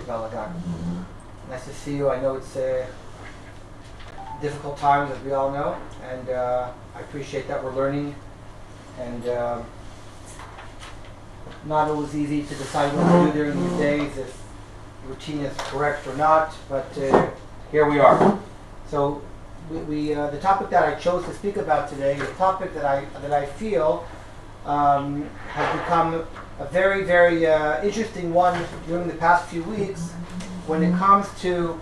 Balagan. Nice to see you. I know it's difficult times, as we all know, and I appreciate that we're learning, and not always easy to decide what to do during these days, if routine is correct or not, but here we are. So we the topic that I chose to speak about today is a topic that I feel has become a very, very interesting one during the past few weeks when it comes to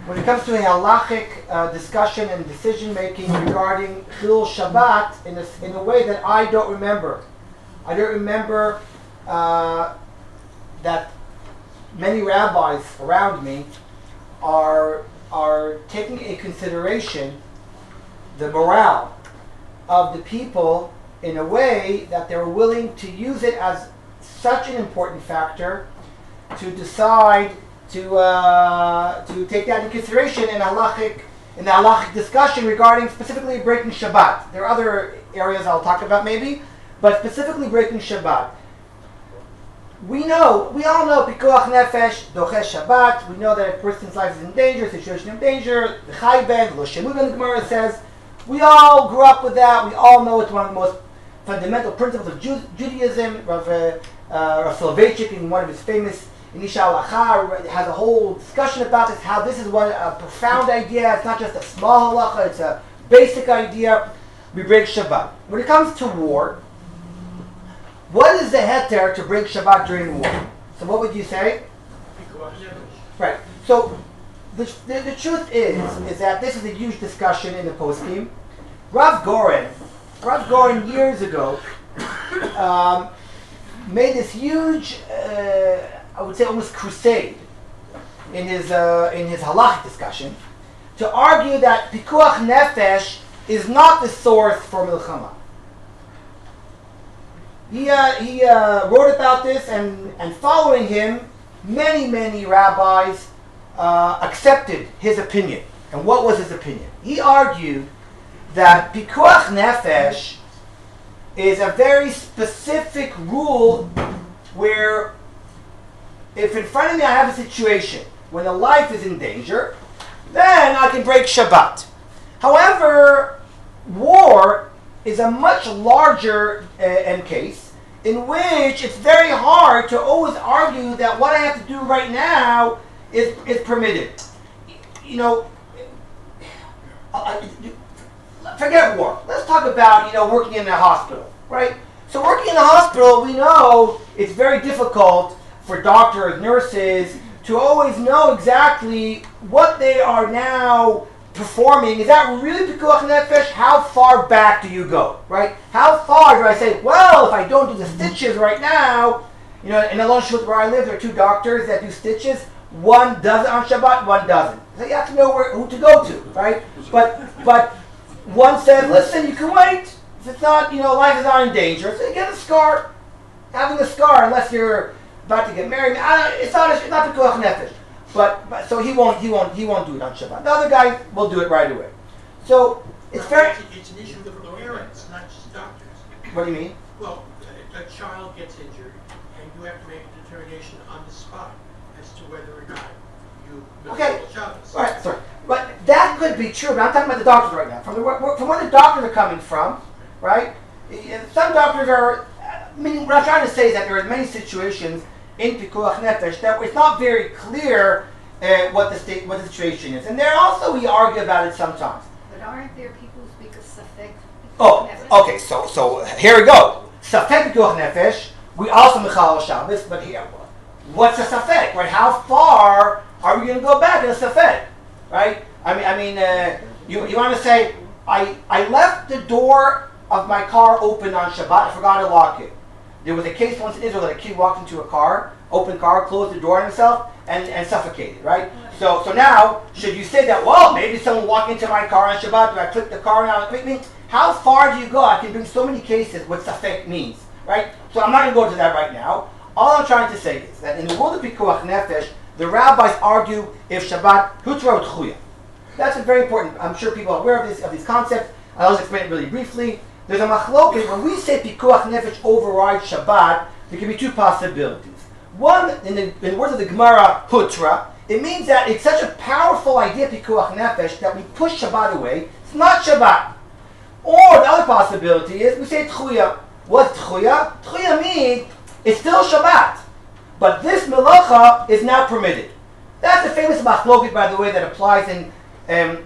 a halachic discussion and decision making regarding Chilul Shabbat in a way that I don't remember. I don't remember that many rabbis around me are taking into consideration the morale of the people in a way that they're willing to use it as such an important factor to decide to take that into consideration in the halachic discussion regarding specifically breaking Shabbat. There are other areas I'll talk about maybe, but specifically breaking Shabbat. We all know Pikuach Nefesh, Dochesh Shabbat. We know that a person's life is in danger, situation in danger. The Chai Ben, Lo Shemu Ben, the Gemara says. We all grew up with that. We all know it's one of the most fundamental principles of Judaism. Rav Soloveitchik, in one of his famous Inisha Halacha, has a whole discussion about this, how this is a profound idea. It's not just a small halacha, it's a basic idea. We break Shabbat. When it comes to war, what is the heter to break Shabbat during war? So what would you say? Right. So the truth is that this is a huge discussion in the poskim. Rav Goren years ago made this huge, I would say almost crusade in his halachic discussion to argue that Pikuach Nefesh is not the source for milchama. He wrote about this, and following him, many rabbis accepted his opinion. And what was his opinion? He argued that Pikuach Nefesh is a very specific rule where if in front of me I have a situation when a life is in danger, then I can break Shabbat. However, war is a much larger case in which it's very hard to always argue that what I have to do right now is permitted. You know, forget war. Let's talk about, working in a hospital, right? So working in a hospital, we know it's very difficult for doctors, nurses, to always know exactly what they are now performing. Is that really Pikuach Nefesh? How far back do you go, right? How far do I say, well, if I don't do the stitches right now, in Alon Shut where I live, there are two doctors that do stitches. One does it on Shabbat, one doesn't. So you have to know who to go to, right? But one says, listen, you can wait. If it's not, life is not in danger, so you get a scar. Having a scar, unless you're about to get married, it's not Pikuach Nefesh. But so he won't do it on Shabbat. The other guy will do it right away. So it's very. It's an issue for parents, not just doctors. What do you mean? Well, a child gets injured, and you have to make a determination on the spot as to whether or not you. Okay. All right. Sorry, but that could be true. But I'm talking about the doctors right now. From where the doctors are coming from, right? Some doctors are. Meaning, what I'm trying to say is that there are many situations in Pikuach Nefesh that it's not very clear what the situation is, and there also we argue about it sometimes. But aren't there people who speak of Safek? Oh, okay. So here we go. Safek Pikuach Nefesh. We also Michal Shabbos, but here, what's a Safek? Right? How far are we going to go back in a Safek? Right? I mean, you want to say I left the door of my car open on Shabbat. I forgot to lock it. There was a case once in Israel that a kid walked into a car, open car, closed the door on himself, and suffocated, right? So now, should you say that, well, maybe someone walked into my car on Shabbat, do I click the car now? How far do you go? I can bring so many cases what safek means, right? So I'm not going to go to that right now. All I'm trying to say is that in the world of Pikuach Nefesh, the rabbis argue if Shabbat, hutra or tchuya. That's very important. I'm sure people are aware of these concepts. I'll just explain it really briefly. There's a machloket. When we say Pikuach Nefesh overrides Shabbat, there can be two possibilities. One, in the words of the Gemara, hutra, it means that it's such a powerful idea, pikuach nefesh, that we push Shabbat away. It's not Shabbat. Or the other possibility is we say tchuya. What's tchuya? Tchuya means it's still Shabbat, but this melacha is now permitted. That's the famous machloket, by the way, that applies in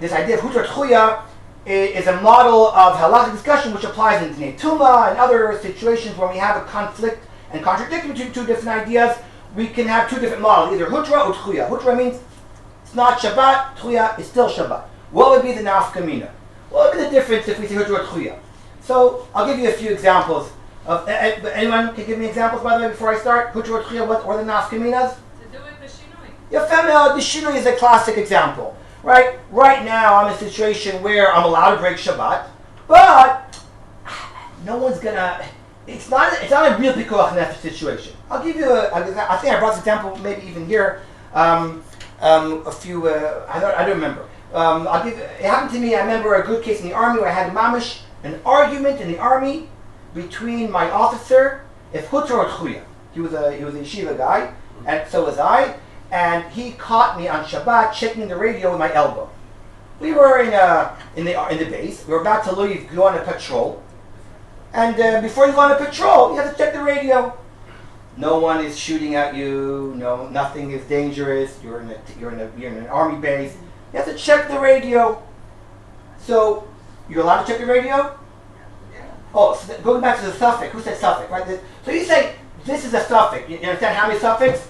this idea of hutra tchuya is a model of halachic discussion which applies in Dinei Tumah and other situations where we have a conflict and contradiction between two different ideas. We can have two different models, either hutra or tchuya. Hutra means it's not Shabbat, tchuya is still Shabbat. What would be the nafkamina? What would be the difference if we say hutra or tchuya? So I'll give you a few examples. Anyone can give me examples, by the way, before I start? Hutra or tchuya, what are the nafkaminas? To do it the shinui. The shinui is a classic example. Right now I'm in a situation where I'm allowed to break Shabbat, but no one's gonna. It's not a real pikuach nefesh situation. I'll give you I think I brought this example maybe even here. A few. I don't remember. It happened to me. I remember a good case in the army where I had an argument in the army between my officer, if hutra or tchuya. He was a yeshiva guy, and so was I. And he caught me on Shabbat checking the radio with my elbow. We were in the base. We were about to leave, go on a patrol. And before you go on a patrol, you have to check the radio. No one is shooting at you. No, nothing is dangerous. You're in an army base. You have to check the radio. So you're allowed to check the radio. Oh, so going back to the suffix. Who said suffix? Right. So you say this is a suffix. You understand how many suffix?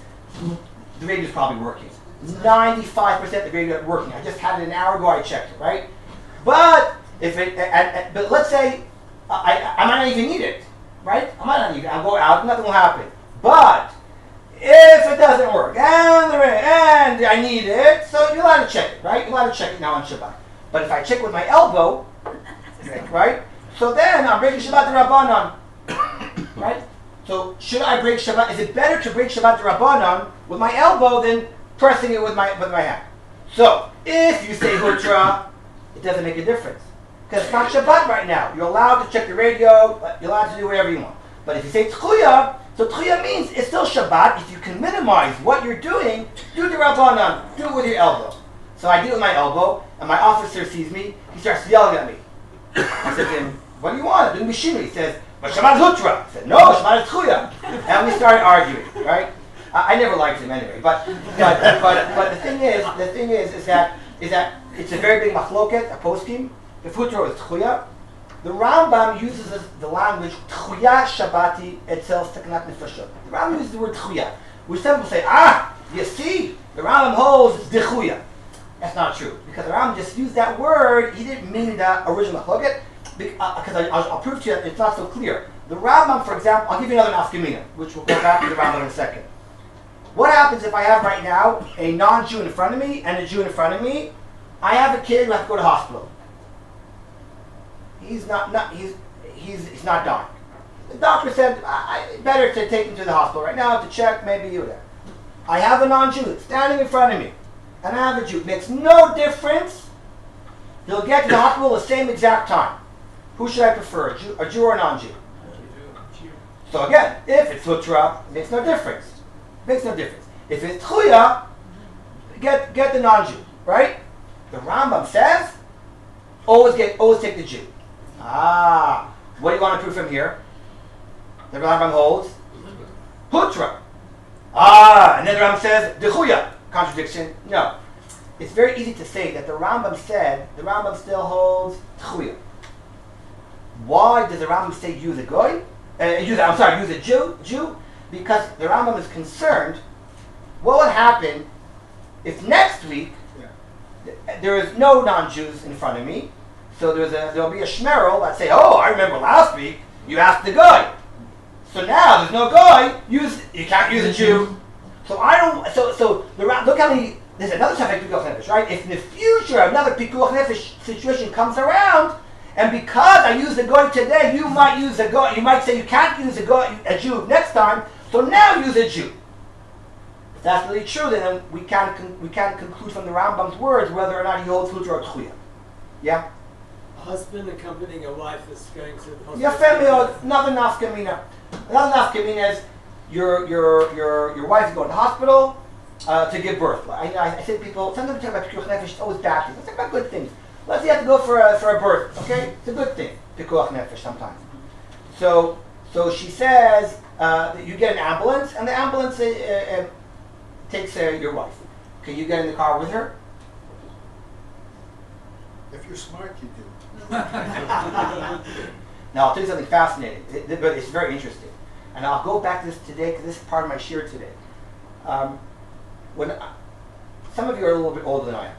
The radio's probably working. 95% of the radio is working. I just had it an hour ago. I checked it, right? But but let's say I might not even need it, right? I might not need it. I'll go out. Nothing will happen. But if it doesn't work and I need it, so you're allowed to check it, right? You're allowed to check it now on Shabbat. But if I check with my elbow, right? So then I'm breaking Shabbat D'Rabbanan, right? So should I break Shabbat? Is it better to break Shabbat D'Rabbanan with my elbow than pressing it with my hand? So if you say hutra, it doesn't make a difference because it's not Shabbat right now. You're allowed to check the radio. You're allowed to do whatever you want. But if you say tchuya, so tchuya means it's still Shabbat. If you can minimize what you're doing, do D'Rabbanan. Do it with your elbow. So I do it with my elbow, and my officer sees me. He starts yelling at me. I said to him, "What do you want? I'm doing Mishinu." He says, "But Shabbat is hutra." I said, "No, Shabbat is tchuya." And we started arguing, right? I never liked him anyway. But the thing is that it's a very big machloket, a poskim. The hutra is tchuya. The Rambam uses the language tchuya Shabbati itself sekanat nefashot. The Rambam uses the word tchuya, which some people say, you see, the Rambam holds dechuya. That's not true because the Rambam just used that word. He didn't mean the original machloket. Because I'll prove to you that it's not so clear. The Rambam, for example, I'll give you another nafkamina, which we'll go back to the Rambam in a second. What happens if I have right now a non-Jew in front of me and a Jew in front of me? I have a kid who has to go to the hospital. He's not dying. The doctor said, better to take him to the hospital right now to check, maybe you there. I have a non-Jew standing in front of me, and I have a Jew. It makes no difference. He'll get to the hospital the same exact time. Who should I prefer, a Jew or a non-Jew? So again, if it's hutra, it makes no difference. If it's tchuya, get the non-Jew, right? The Rambam says, always take the Jew. What do you want to prove from here? The Rambam holds hutra. And then the Rambam says dechuya. Contradiction? No. It's very easy to say that the Rambam still holds tchuya. Why does the Rambam say use a goy? Use a Jew? Because the Rambam is concerned. What would happen if next week there is no non-Jews in front of me? So there'll be a shmerel that say, "Oh, I remember last week you asked the guy. So now there's no guy. You can't use a Jew." So I don't. So look how many. There's another type of pikuach nefesh, right? If in the future another pikuach nefesh situation comes around. And because I use the goy today, you might use a goy. You might say you can't use a Jew next time. So now use a Jew. If that's really true, then we can't conclude from the Rambam's words whether or not he holds hutra or tchuya. Yeah. A husband accompanying a wife is going to the hospital. Yeah, family. Another nafkamina. Another nafkamina is your wife is going to the hospital to give birth. I say to people, sometimes we talk about pikuach nefesh, it's always bad things. Let's talk about good things. Let's say you have to go for a birth, okay? It's a good thing, pikuach nefesh sometimes. So she says that you get an ambulance, and the ambulance takes your wife. Can you get in the car with her? If you're smart, you do. Now, I'll tell you something fascinating, but it's very interesting. And I'll go back to this today, because this is part of my shir today. Some of you are a little bit older than I am,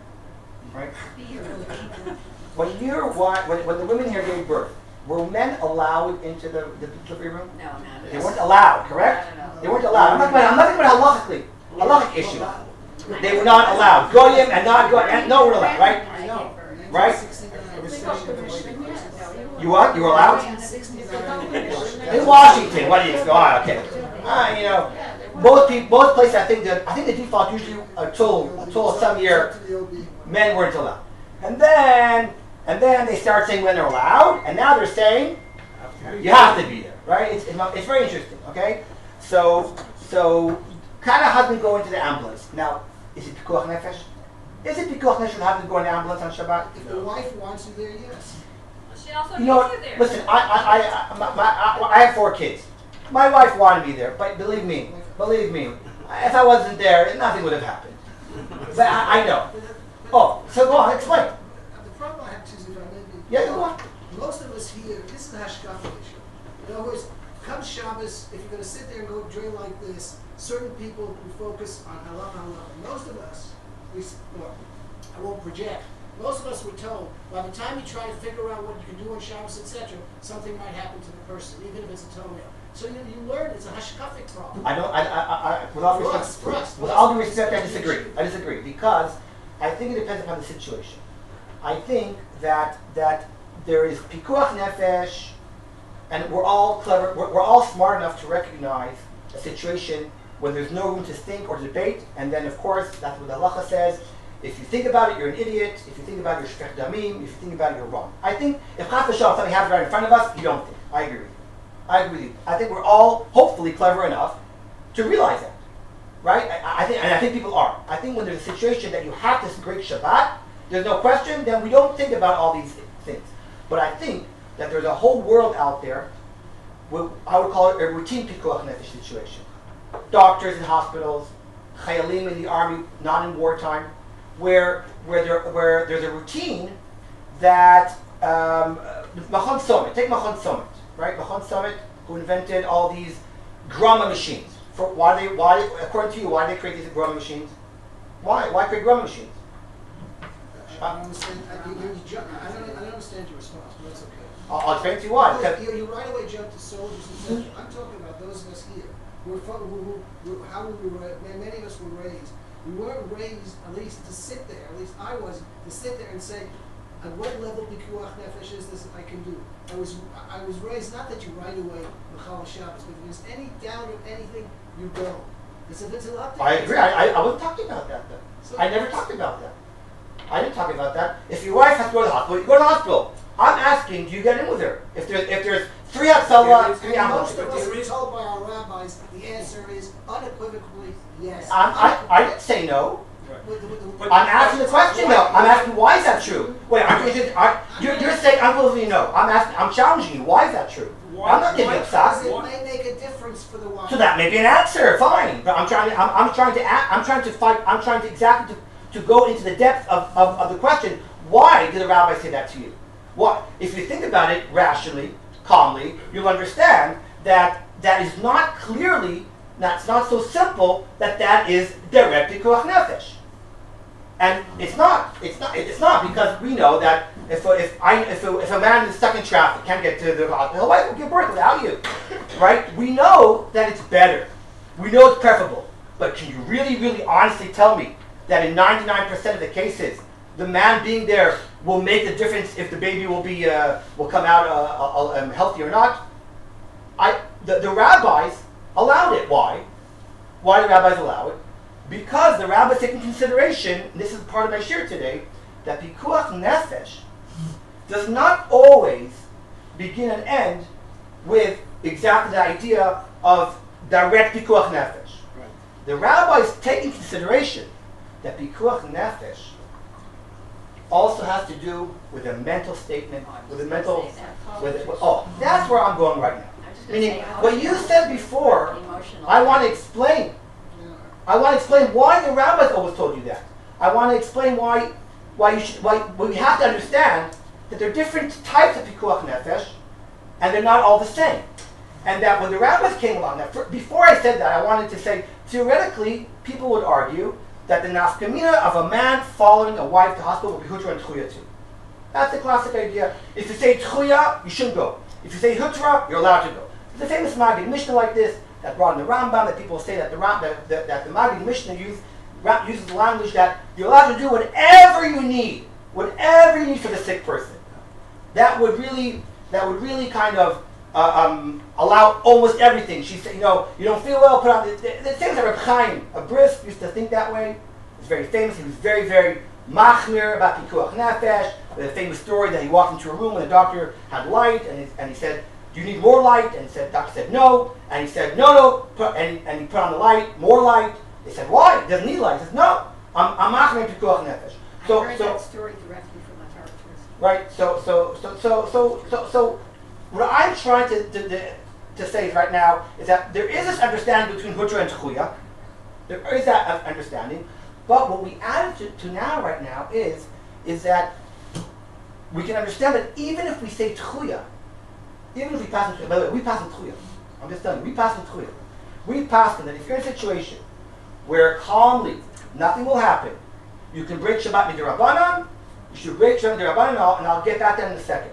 right? When the women here gave birth, were men allowed into the delivery room? No, no. They weren't allowed, correct? No. They weren't allowed. I'm not talking about halachic issue. They were not allowed. Goyim and not goyim, and no, we're allowed, right? Right? You what? You were allowed? In Washington, what do you oh, okay. Both places I think the default usually until some year men weren't allowed. And then they start saying when they're allowed, and now they're saying you have to be there, right? It's very interesting, okay? So kind of husband go into the ambulance. Now, is it pikuach nefesh? Is it pikuach nefesh when husband go in the ambulance on Shabbat? If the wife wants you there, yes. She also You know what? needs you there. Listen, I have 4 kids. My wife wanted me there, but believe me, if I wasn't there, nothing would have happened. But I know. Oh, so go on, explain. The problem I have is, if I may be, Yeah, go on. most of us here, this is a hashkafa issue. In other words, come Shabbos, if you're going to sit there and go drain like this, certain people who focus on halacha. Most of us, I won't project, most of us were told, by the time you try to figure out what you can do on Shabbos, etc., something might happen to the person, even if it's a toenail. So you learn it's a hashkafic problem. With all due respect, I disagree because I think it depends upon the situation. I think that there is pikuach nefesh, and we're all clever. We're all smart enough to recognize a situation when there's no room to think or debate, and then of course that's what the halacha says. If you think about it, you're an idiot. If you think about it, you're shvech damim. If you think about it, you're wrong. I think if chas v'shalom something happens right in front of us, you don't think. I agree with you. I think we're all hopefully clever enough to realize that, right? I think people are. I think when there's a situation that you have to break Shabbat, there's no question. Then we don't think about all these things. But I think that there's a whole world out there. I would call it a routine pikuach nefesh situation. Doctors in hospitals, chayalim in the army, not in wartime, where there's a routine that Machon Somet. Take Machon Somet. Right, Machon Somet, who invented all these grama machines. According to you, why did they create these grama machines? Why create grama machines? I don't understand. I don't understand your response, but that's okay. I'll explain to you why. You right away jump to soldiers, etc. I'm talking about those of us here many of us were raised. We weren't raised, at least to sit there. At least I wasn't to sit there and say, at what level pikuach nefesh is this I can do? I was raised not that you right away Mechal Shabbos, but if there's any doubt or anything, you go. It's a lot. I agree. I wasn't talking about that then. So I never talked about that. I didn't talk about that. If your wife has to go to the hospital, you go to the hospital. I'm asking, do you get in with her? If there's 3 Hatzalah, 3 Most Amot. of us were told by our rabbis, the answer is unequivocally yes. I didn't say no. Right. I'm asking the question though. I'm asking why is that true? Wait, you're saying unbelievably no. I'm challenging you. Why is that true? I'm not getting upset. It may make a difference for the wife. So that may be an answer. Fine, but I'm trying to go into the depth of the question. Why did the rabbi say that to you? What? If you think about it rationally, calmly, you'll understand that is not clearly. That's not so simple that is direct pikuach nefesh. And it's not because we know that if a man is stuck in traffic, can't get to the hospital, his wife will give birth without you, right? We know that it's better, we know it's preferable, but can you really, really honestly tell me that in 99% of the cases, the man being there will make the difference if the baby will come out healthy or not? The rabbis allowed it. Why? Why do rabbis allow it? Because the rabbis take into consideration, and this is part of my shir today, that pikuach nefesh does not always begin and end with exactly the idea of direct pikuach nefesh. Right. The rabbis take in consideration that pikuach nefesh also has to do with a mental statement, with a mental, that's where I'm going right now. Meaning, what you said before, I want to explain. I want to explain why the rabbis always told you that. I want to explain why we have to understand that there are different types of pikuach nefesh, and they're not all the same. And that when the rabbis came along, before I said that, I wanted to say, theoretically, people would argue that the nafkamina of a man following a wife to hospital would be hutra and tchuya too. That's the classic idea. If you say tchuya, you shouldn't go. If you say hutra, you're allowed to go. There's a famous Maggid Mishnah like this that brought in the Rambam, that people say that the Maggid Mishnah uses the language that you're allowed to do whatever you need for the sick person. That would really kind of allow almost everything. She said, you don't feel well, put on the same as Reb Chaim, a bris used to think that way. He's very famous. He was very, very machmir about pikuach nefesh. The famous story that he walked into a room and the doctor had light, and he said, "Do you need more light?" And the doctor said, "No." And he said, "No." And he put on the light, more light. They said, "Why? He doesn't need light." He says, "No, I'm machmir pikuach nefesh." I heard that story directly from my therapist. Right. So what I'm trying to say right now is that there is this understanding between hutra and tchuya. There is that understanding, but what we added to now right now is that we can understand that even if we say tchuya, even if we pass in, by the way, we pass in tchuya. I'm just telling you, we pass in tchuya. We pass in that if you're in a situation where calmly nothing will happen, you can break Shabbat midirabanan. You should break Shabbat midirabanan, and I'll get back to that in a second.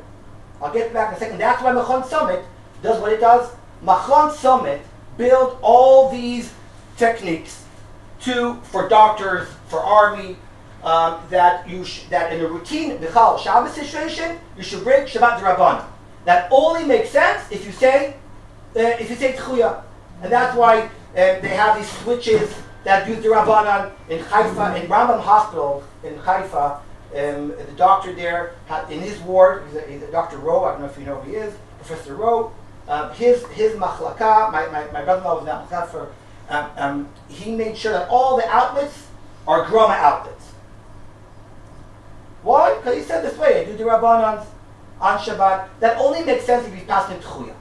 That's why Machon Summit does what it does. Machon Summit build all these techniques for doctors, for army, that in a routine Michal Shabbos situation, you should break Shabbat D'Rabbanan. That only makes sense if you say Tchuya. And that's why they have these switches that use D'Rabbanan in Haifa, in Rambam Hospital in Haifa. The doctor there, in his ward, he's a Dr. Rowe, I don't know if you know who he is, Professor Rowe, his machlaka, my brother-in-law was in that machlaka he made sure that all the outlets are groma outlets. Why? Because he said this way, I do the Rabbanans on Shabbat. That only makes sense if you pass in Tchuya.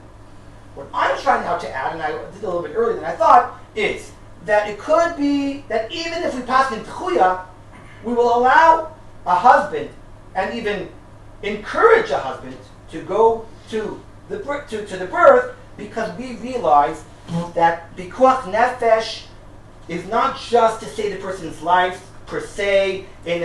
What I'm trying now to add, and I did a little bit earlier than I thought, is that it could be that even if we pass in Tchuya, we will allow a husband and even encourage a husband to go to the birth, because we realize that pikuach nefesh is not just to save the person's life per se in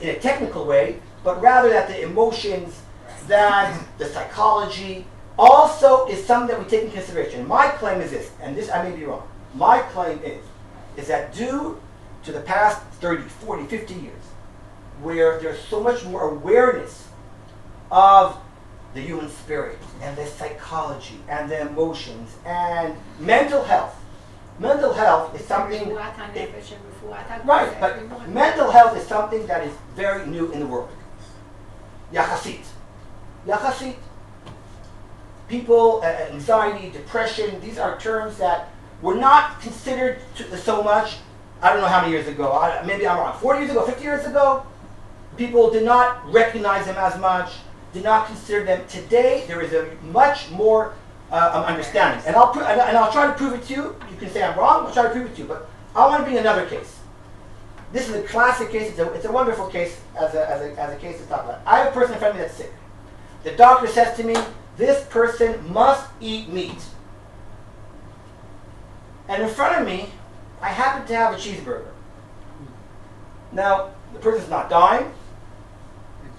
a technical way, but rather that the emotions, that the psychology also is something that we take into consideration. My claim is this, and this I may be wrong. My claim is that due to the past 30, 40, 50 years, where there's so much more awareness of the human spirit and the psychology and the emotions and mental health. Mental health is something, right, but mental health is something that is very new in the world. Yachasit. People, anxiety, depression, these are terms that were not considered so much, I don't know how many years ago, maybe I'm wrong, 40 years ago, 50 years ago. People did not recognize them as much, did not consider them. Today, there is a much more understanding. And I'll try to prove it to you. You can say I'm wrong, I'll try to prove it to you. But I want to bring another case. This is a classic case. It's a wonderful case as a case to talk about. I have a person in front of me that's sick. The doctor says to me, this person must eat meat. And in front of me, I happen to have a cheeseburger. Now, the person's not dying.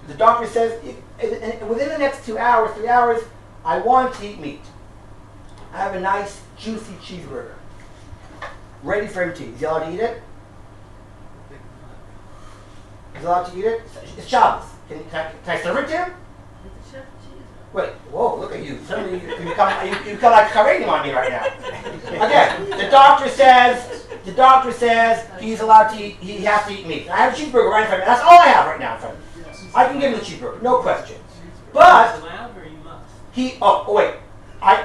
The doctor says, within the next 2 hours, 3 hours, I want to eat meat. I have a nice, juicy cheeseburger. Ready for him to eat. Is he allowed to eat it? Is he allowed to eat it? It's Shabbos. Can I serve it to him? Wait, whoa, look at you. Suddenly you become like Haredim on me right now. Again, the doctor says he's allowed to eat, he has to eat meat. I have a cheeseburger right in front of me. That's all I have right now in front of me. I can give him the cheeseburger, no question. But allowed or you must? wait.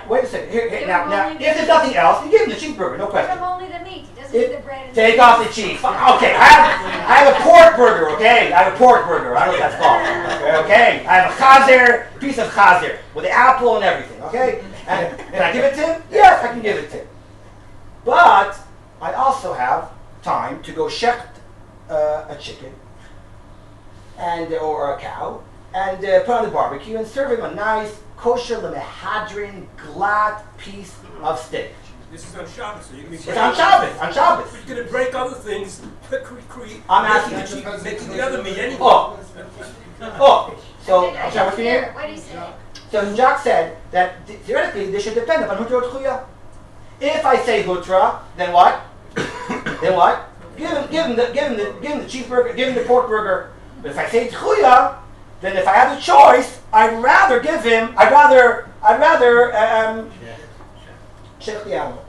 Wait a second. Here, Give now, him now, only if the there's meat. nothing else, you give him the cheeseburger, no Give question. him only the meat. He doesn't need the bread and Take cheese. off the cheese. Okay, I have a pork burger, okay? I have a pork burger. I don't know what that's called. Okay? I have a chazer, piece of chazer, with the apple and everything, okay? And can I give it to him? Yes, I can give it to him. But I also have time to go shecht a chicken and or a cow and put on the barbecue and serve him a nice kosher lemehadrin glatt piece of steak. This is on Shabbos, so you can be It's on Shabbos. On Shabbos. You're going to break other things. I'm asking you. Making the other meat anyway. So I'm sorry. What's your name? What do you say? So Jacques said that theoretically they should depend upon hutra or tchuya. If I say hutra, then what? Then what? Give him the cheeseburger, give him the pork burger. But if I say tchuya, then if I have the choice, I'd rather shech the animal.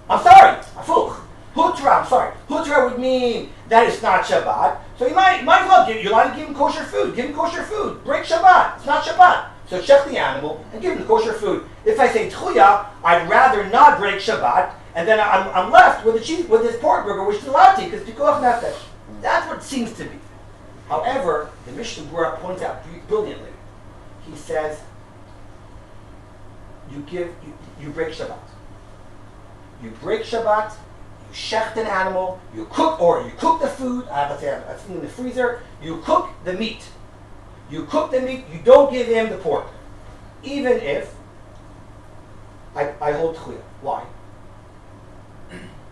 I'm sorry, afuch. Hutra, I'm sorry. Hutra would mean that it's not Shabbat. So you might as well you're allowed to give him kosher food. Give him kosher food. Break Shabbat. It's not Shabbat. So shech the animal and give him the kosher food. If I say tchuya, I'd rather not break Shabbat, and then I'm left with this pork burger, which is allowed to because pikuach nefesh. That's what it seems to be. However, the Mishnah Berurah points out brilliantly. He says, you break Shabbat. You break Shabbat, you shecht an animal, you cook the food, let's say a food in the freezer, you cook the meat. You cook the meat, you don't give him the pork. Even if I hold tchuya. Why?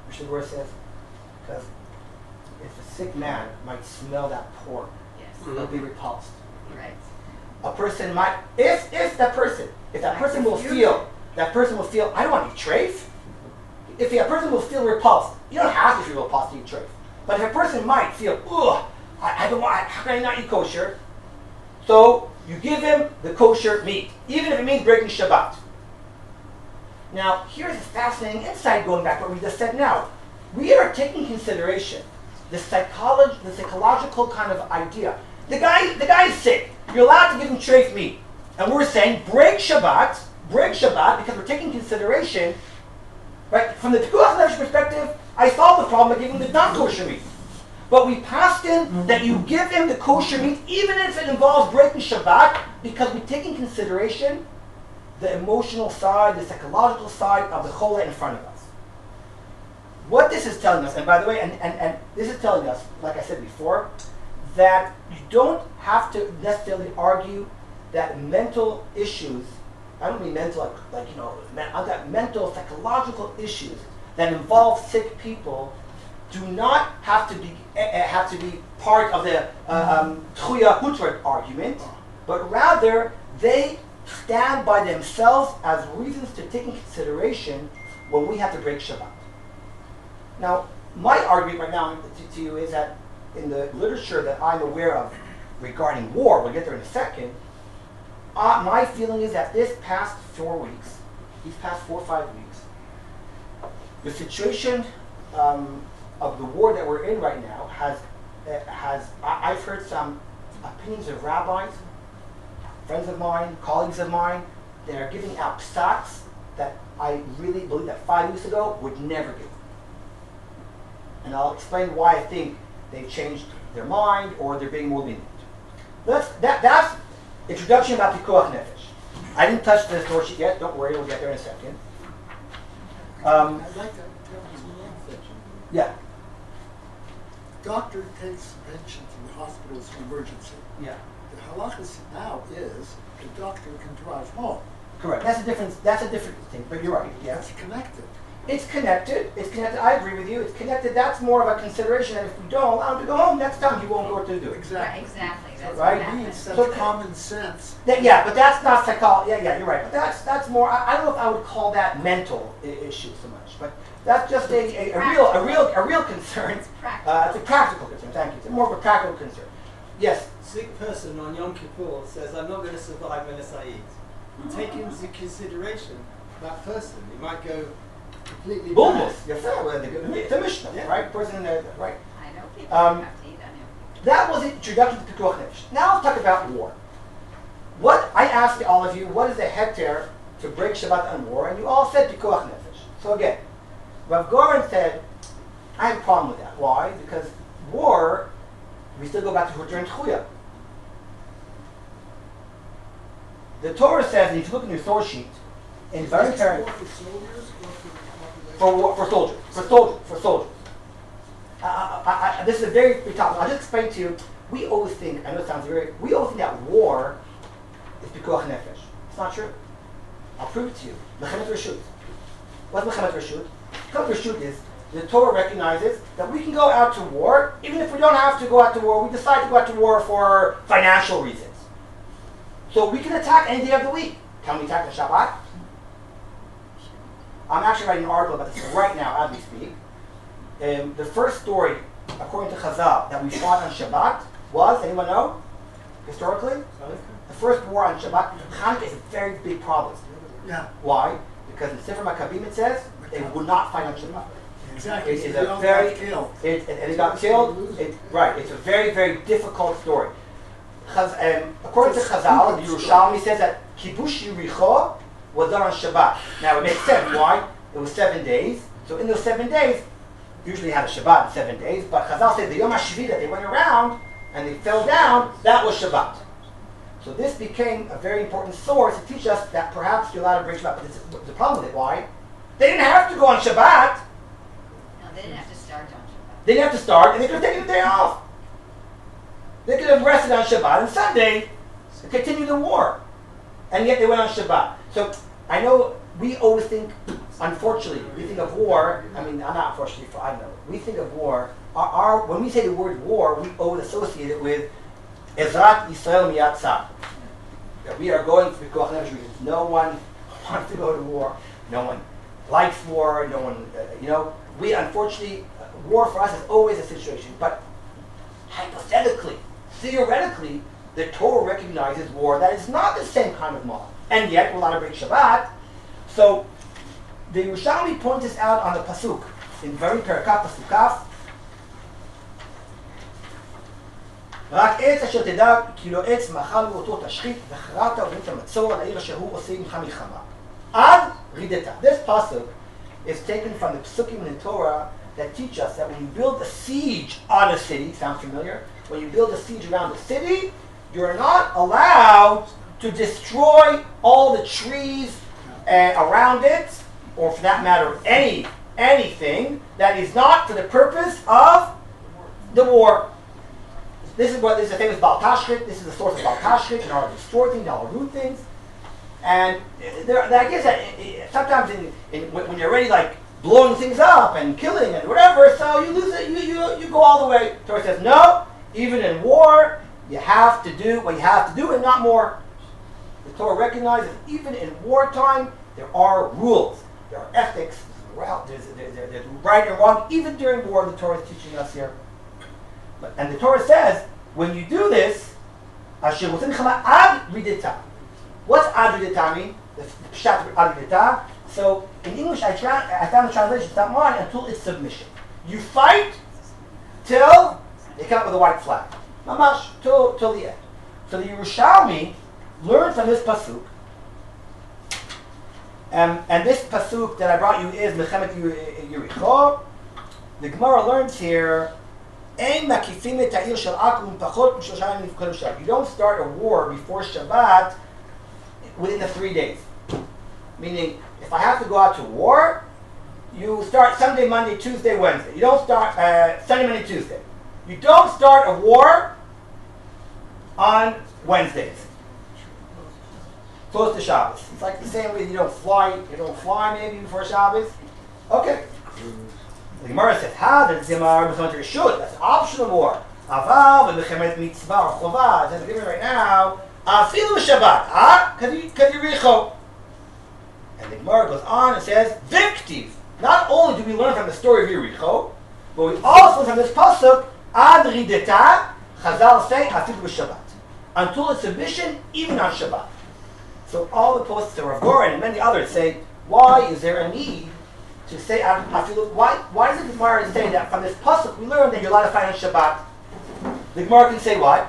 Mishnah Berurah says, because if a sick man might smell that pork, Yes. he'll be repulsed. Right. A person might, if that person will feel, I don't want to eat treif. If a person will feel repulsed, you don't have to feel repulsed to eat treif. But if a person might feel, I don't want, how can I not eat kosher? So you give him the kosher meat, even if it means breaking Shabbat. Now, here's a fascinating insight going back to what we just said now. We are taking consideration the psychological kind of idea. The guy is sick. You're allowed to give him treif meat. And we're saying break Shabbat, because we're taking consideration, right? From the pikuach nefesh perspective, I solved the problem by giving him the non-kosher meat. But we passed in that you give him the kosher meat, even if it involves breaking Shabbat, because we take in consideration the emotional side, the psychological side of the chola in front of us. What this is telling us, and by the way, and this is telling us, like I said before, that you don't have to necessarily argue that mental issues, I don't mean mental I've got mental, psychological issues that involve sick people do not have to be part of the tchuya hutra argument, but rather they stand by themselves as reasons to take in consideration when we have to break Shabbat. Now, my argument right now to you is that in the literature that I'm aware of regarding war, we'll get there in a second, my feeling is that these past 4 or 5 weeks, the situation of the war that we're in right now I've heard some opinions of rabbis, friends of mine, colleagues of mine, that are giving out psaks that I really believe that 5 weeks ago would never give. And I'll explain why I think they've changed their mind or they're being more lenient. That's introduction about pikuach nefesh. I didn't touch the story sheet yet. Don't worry, we'll get there in a second. I'd like to tell you one thing. Yeah. Doctor takes a patient from the hospital's emergency. Yeah. The halachas now is the doctor can drive home. Correct. That's a different thing. But you're right. Yeah. It's connected. It's connected. I agree with you. It's connected. That's more of a consideration. And if we don't allow him to go home, next time he won't know what to do. Exactly. Right, exactly. That's Right? what It happens. such So- common sense. Yeah, but that's not psychology. Yeah, you're right. But that's more. I don't know if I would call that mental issue so much. But that's just a real concern. It's practical. It's a practical concern. Thank you. It's more of a practical concern. Yes. Sick person on Yom Kippur says, I'm not going to survive unless I eat. Take into consideration that person. He might go completely Bulmus. mad. Yes, the Mishnah, Yeah. right? Person in the right. I know people Um, who have to eat on Yom That was the introduction to Pikuach Nefesh. Now let's talk about war. What I asked all of you, what is the heter to break Shabbat on war, and you all said Pikuach Nefesh. So again, Rav Goren said, I have a problem with that. Why? Because war, we still go back to during Tchuya. The Torah says, and if you look in your source sheet, in very parent For soldiers or for population? for soldiers. This is a very big topic. I'll just explain to you. We always think, I know it sounds we always think that war is Pikuach Nefesh. It's not true. I'll prove it to you. Mechemet Reshut. What's Mechemet Reshut? Mechemet Reshut is the Torah recognizes that we can go out to war, even if we don't have to go out to war. We decide to go out to war for financial reasons. So we can attack any day of the week. Can we attack on Shabbat? I'm actually writing an article about this right now as we speak. The first story, according to Chazal, that we fought on Shabbat was, anyone know? Historically? The first war on Shabbat. Hanukkah is a very big problem. Yeah, Why? Because in Sefer Maccabim it says they would not fight on Shabbat. exactly. It So is they a all very, got killed. and it got killed. Right, it's a very, very difficult story. According to Chazal, the Yerushalmi says that Kibush Yericho was done on Shabbat. Now it makes sense. Why? It was 7 days. So in those 7 days, usually you have a Shabbat in 7 days, but Chazal said the Yom HaShvi that they went around and they fell down, that was Shabbat. So this became a very important source to teach us that perhaps you're allowed to break Shabbat. But the problem with it, why? They didn't have to go on Shabbat. No, they didn't have to start on Shabbat. They didn't have to start, and they could have taken the day off. They could have rested on Shabbat and Sunday and continued the war. And yet they went on Shabbat. So I know we always think, unfortunately, we think of war, I mean, I'm not unfortunately, I don't know, we think of war, when we say the word war, we always associate it with Ezrat Yisrael Miyat Tzad. That we are going through Pikuach Nefesh reasons. No one wants to go to war. No one likes war. No one, we unfortunately, war for us is always a situation. But hypothetically, theoretically, the Torah recognizes war that is not the same kind of law. And yet, we're allowed to break Shabbat. So, the Yerushalmi points this out on the Pasuk. In very Perakaf Pasukaf, רק עץ אשר תדע כי לא עץ מאכל ואותו תשחית וחרעת ובנית המצור על העיר אשר הוא עושה עמך מלחמה. עד רידתה. This pasuk is taken from the psukim in the Torah that teach us that when you build a siege on a city, sound familiar? When you build a siege around a city, you're not allowed to destroy all the trees around it, or for that matter, anything that is not for the purpose of the war. This is the famous Baal Tashchit. This is the source of Baal Tashchit. In order to destroy things, in order to root things. And the idea is that sometimes when you're already like blowing things up and killing and whatever, so you lose it. You go all the way. The Torah says no. Even in war, you have to do what you have to do and not more. The Torah recognizes even in wartime there are rules, there are ethics, there's right and wrong. Even during war, the Torah is teaching us here. And the Torah says, when you do this, Asher Wosin Chama Ad Ridita. What's Ad Ridita mean? The Pshat Ad Ridita. So in English, I found the translation, it's not mine, until it's submission. You fight till they come up with a white flag. Mamash, till the end. So the Yerushalmi learned from this pasuk, and this pasuk that I brought you is Mechemet Yericho. The Gemara learns here, you don't start a war before Shabbat within the 3 days. Meaning, if I have to go out to war, you start Sunday, Monday, Tuesday, Wednesday. You don't start Sunday, Monday, Tuesday. You don't start a war on Wednesdays, close to Shabbos. It's like the same way you don't fly maybe before Shabbos. Okay. The Gemara says, that's an optional war. Aval v'mechemet mitzvah or chovah. It says given right now, afilu Shabbat, kadiricho. And the Gemara goes on and says, Viktiv. Not only do we learn from the story of Yericho, but we also learn from this pasuk, ad rideta, Chazal say, afilu Shabbat. Until its submission, even on Shabbat. So all the posts of Rav Goren and many others say, why is there a need to say, why does the Gemara say that from this pasuk we learn that you're allowed to fight on Shabbat? The Gemara can say what?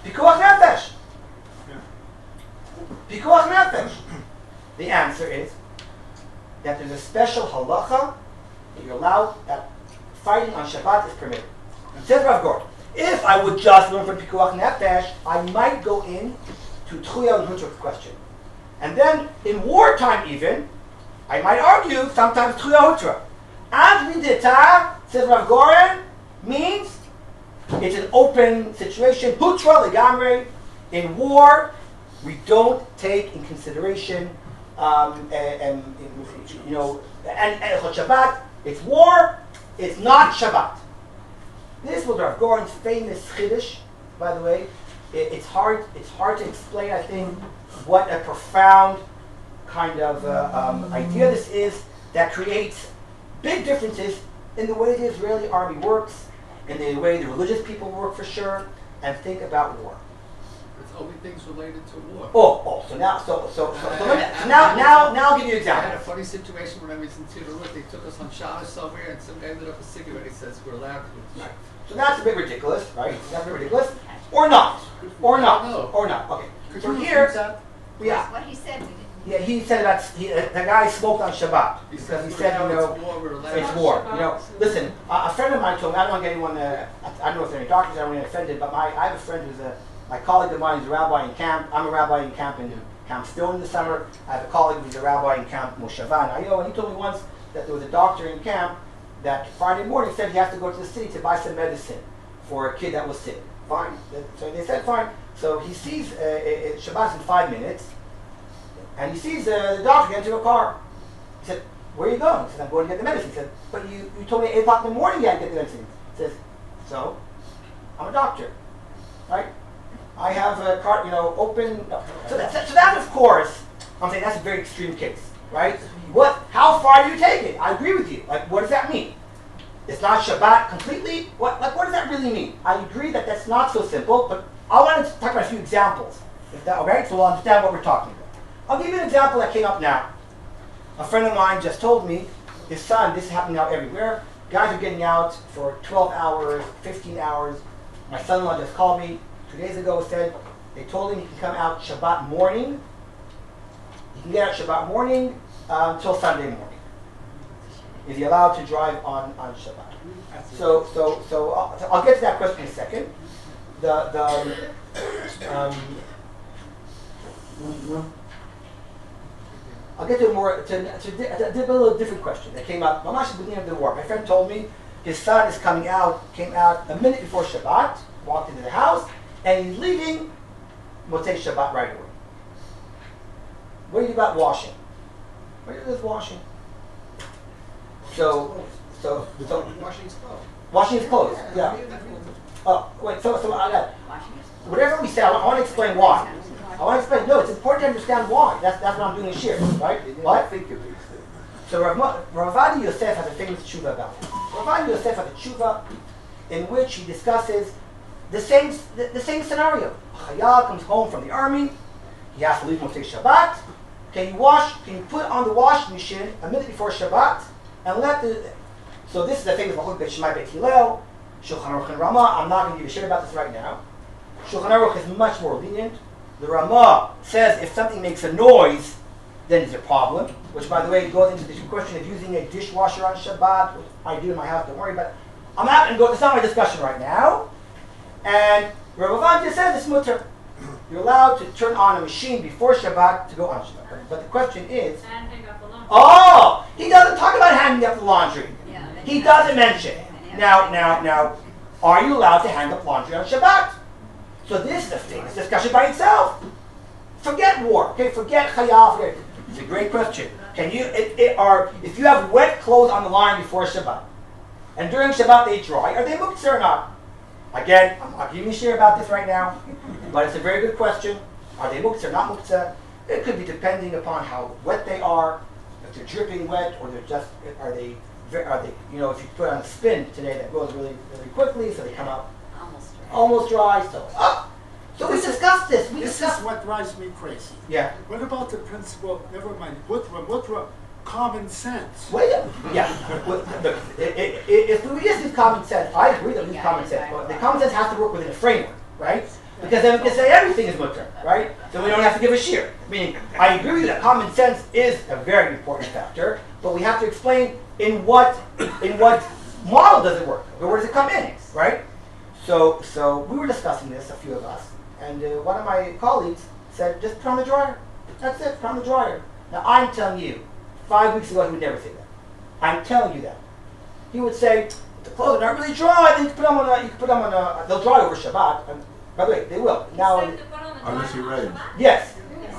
Pikuach nefesh. Pikuach nefesh. The answer is that there's a special halacha that you're allowed, that fighting on Shabbat is permitted. Says Rav Gord, if I would just learn from Pikuach Nefesh, I might go in to Tchuya and Hutra question. And then, in wartime even, I might argue sometimes Tchuya Hutra. As Vidita, says Rav Goren, means it's an open situation. Hutra legamre. In war, we don't take in consideration, and Shabbat. It's war. It's not Shabbat. This was Rav Goren's famous chiddush, by the way. It's hard to explain, I think, what a profound kind of idea this is that creates big differences in the way the Israeli army works, in the way the religious people work for sure, and think about war. It's only things related to war. So now I'll give you an I had a example. funny situation when I was in Tidorut. They took us on Shabbos somewhere, and some guy lit up a cigarette. He says we're allowed to. Right. So that's a bit ridiculous, right? That's a bit ridiculous, or not, or not, No. or not. Okay. Could So you here, repeat that? yeah. What he said, we didn't. Yeah, he said that the guy smoked on Shabbat He because says he we're said, allowed, it's war, we're allowed. it's war. Listen, a friend of mine told me, I don't want to get anyone, I don't know if there are any doctors, I don't want to get offended, but I have a friend who's my colleague of mine is a rabbi in camp. I'm a rabbi in camp in Camp Stone in the summer. I have a colleague who's a rabbi in Camp Moshava in Ayo, and he told me once that there was a doctor in camp that Friday morning said he has to go to the city to buy some medicine for a kid that was sick. Fine. So they said fine. So he sees Shabbat's in 5 minutes, and he sees the doctor get into a car. He said, "Where are you going?" He said, "I'm going to get the medicine." He said, "But you told me at 8 o'clock in the morning you had to get the medicine." He says, "So, I'm a doctor, right? I have a car, open." No. So that, of course, I'm saying that's a very extreme case, right? How far do you take it? I agree with you. Like, what does that mean? It's not Shabbat completely? What does that really mean? I agree that that's not so simple, but I want to talk about a few examples. Okay, so we'll understand what we're talking about. I'll give you an example that came up now. A friend of mine just told me his son, this is happening now everywhere, guys are getting out for 12 hours, 15 hours. My son-in-law just called me 2 days ago, said they told him he can come out Shabbat morning. He can get out Shabbat morning until Sunday morning. Is he allowed to drive on Shabbat? So I'll get to that question in a second. I'll get to a little different question that came up. Mamash at the beginning of the war. My friend told me his son is came out a minute before Shabbat, walked into the house, and he's leaving Motzei Shabbat right away. What do you do about washing? What do you do with washing? So Washing's clothes. washing his clothes. Yeah. Oh, wait. So I got whatever we say. I want to explain why. I want to explain. No, it's important to understand why. That's what I'm doing this year, right? What? So Rav Aviad Yosef has a famous tshuva about it. Rav Aviad Yosef has a tshuva in which he discusses the same scenario. A chayal comes home from the army. He has to leave Motzei Shabbat. Can you put on the washing machine a minute before Shabbat and so this is the famous Machloket Shemai Beit Hillel, Shulchan Aruch and Ramah. I'm not going to give you a share about this right now. Shulchan Aruch is much more lenient. The Ramah says if something makes a noise, then it's a problem. Which, by the way, goes into the question of using a dishwasher on Shabbat, which I do in my house. Don't worry, but I'm not going to go. It's not my discussion right now. And Rabbi Aviad says it's mutter. You're allowed to turn on a machine before Shabbat to go on Shabbat. But the question is, And hang up the laundry. oh, he doesn't talk about hanging up the laundry. Yeah, He doesn't mention. Now, are you allowed to hang up laundry on Shabbat? So this is a famous discussion by itself. Forget war, okay? Forget chayal. It's a great question. Can you, if you have wet clothes on the line before Shabbat, and during Shabbat they dry, are they muktzah or not? Again, I'm not giving you a share about this right now, but it's a very good question. Are they muktzah or not muktzah? It could be depending upon how wet they are, if they're dripping wet, or are they, if you put on a spin today that goes really, really quickly, so they come out almost dry. So we discussed this. This is what drives me crazy. Yeah. What about the principle, never mind, mutra, common sense? Well, yeah. Look, if we just use common sense, I agree that we use common sense, but the common sense has to work within a framework, right? Because then we can say everything is mutter, right? So we don't have to give a shear. Meaning, I agree with you that common sense is a very important factor, but we have to explain in what model does it work? Where does it come in, right? So we were discussing this, a few of us, and one of my colleagues said, just put on the dryer. That's it, put on the dryer. Now I'm telling you, 5 weeks ago he would never say that. I'm telling you that. He would say, the clothes are not really dry, then you can put them on a, they'll dry over Shabbat. And, by the way, they will. Now, Unless you raise. yes.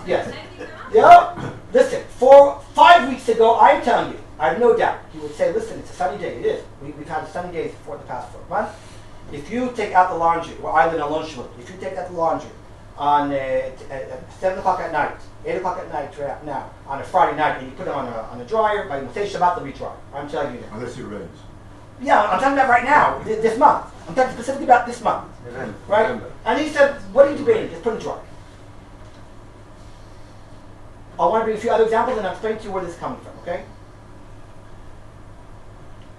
Yeah. Listen, 5 weeks ago, I'm telling you, I have no doubt, he would say, listen, it's a sunny day. It is. We've had sunny days for the past 4 months. If you take out the laundry, well, I live in a lunch room. If you take out the laundry on 7 o'clock at night, 8 o'clock at night, right now, on a Friday night, and you put them on a dryer, by Motzei Shabbat, they'll be dry. I'm telling you that. Unless you raise. Yeah, I'm talking about right now, this month. I'm talking specifically about this month. Right? And he said, what are you debating? Just put it dry. I want to bring a few other examples and I'll explain to you where this is coming from, okay?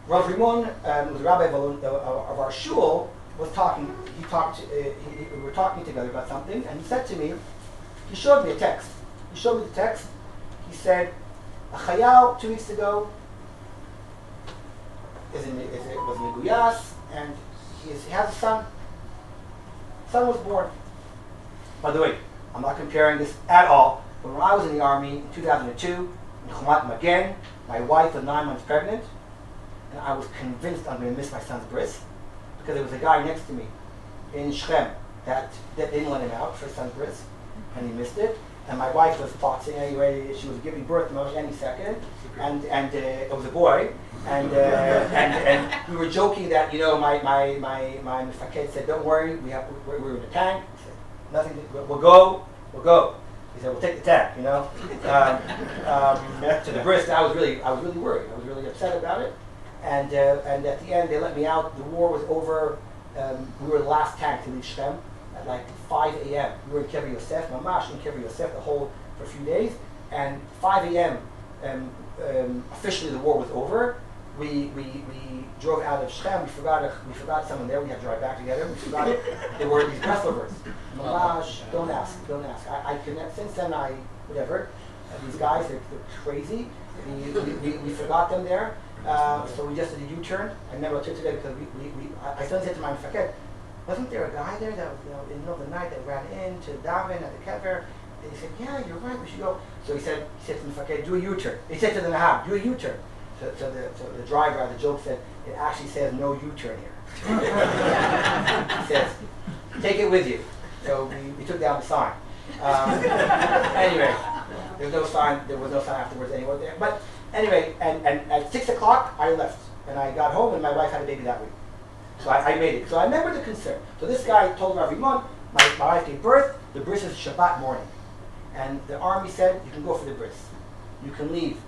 Rav Rimon, was the rabbi of our shul, was talking. We were talking together about something, and he said to me, he showed me a text. He showed me the text. He said, a chayal 2 weeks ago was Meguyas, and he has a son. Son was born. By the way, I'm not comparing this at all. But when I was in the army in 2002, in Chomat Magen, my wife was 9 months pregnant, and I was convinced I'm going to miss my son's bris, because there was a guy next to me in Shechem that didn't let him out for his son's bris, and he missed it. And my wife was plotting anyway. She was giving birth any second, and it was a boy. And we were joking that my mifaked said, "Don't worry, we're in the tank." He said, "Nothing. We'll go." He said, "We'll take the tank." To the bris. I was really worried. I was really upset about it. And at the end, they let me out. The war was over. We were the last tank to leave Shechem at like 5 a.m. We were in Kever Yosef, Mamash in Kever Yosef, for a few days. And 5 a.m. Officially the war was over. We drove out of Shechem. We forgot someone there. We had to drive back together. We forgot it. There were these Breslovers. Mamash, don't ask. I connect. Since then, whatever. These guys, they're crazy. We forgot them there. So we just did a U-turn. I remember I took today because I suddenly said to my mifaked, wasn't there a guy there that in the middle of the night that ran into Davin at the kever? And he said, yeah, you're right, we should go. So he said to the mifaked, do a U-turn. He said to the Nahab, do a U-turn. So the driver, the joke said, it actually says no U-turn here. He says, take it with you. So we took down the sign. Anyway, there was no sign afterwards anywhere there. But anyway, and at 6 o'clock, I left. And I got home, and my wife had a baby that week. So I made it. So I remember the concern. So this guy told Rav Rimon, my wife gave birth, the bris is Shabbat morning. And the army said, you can go for the bris. You can leave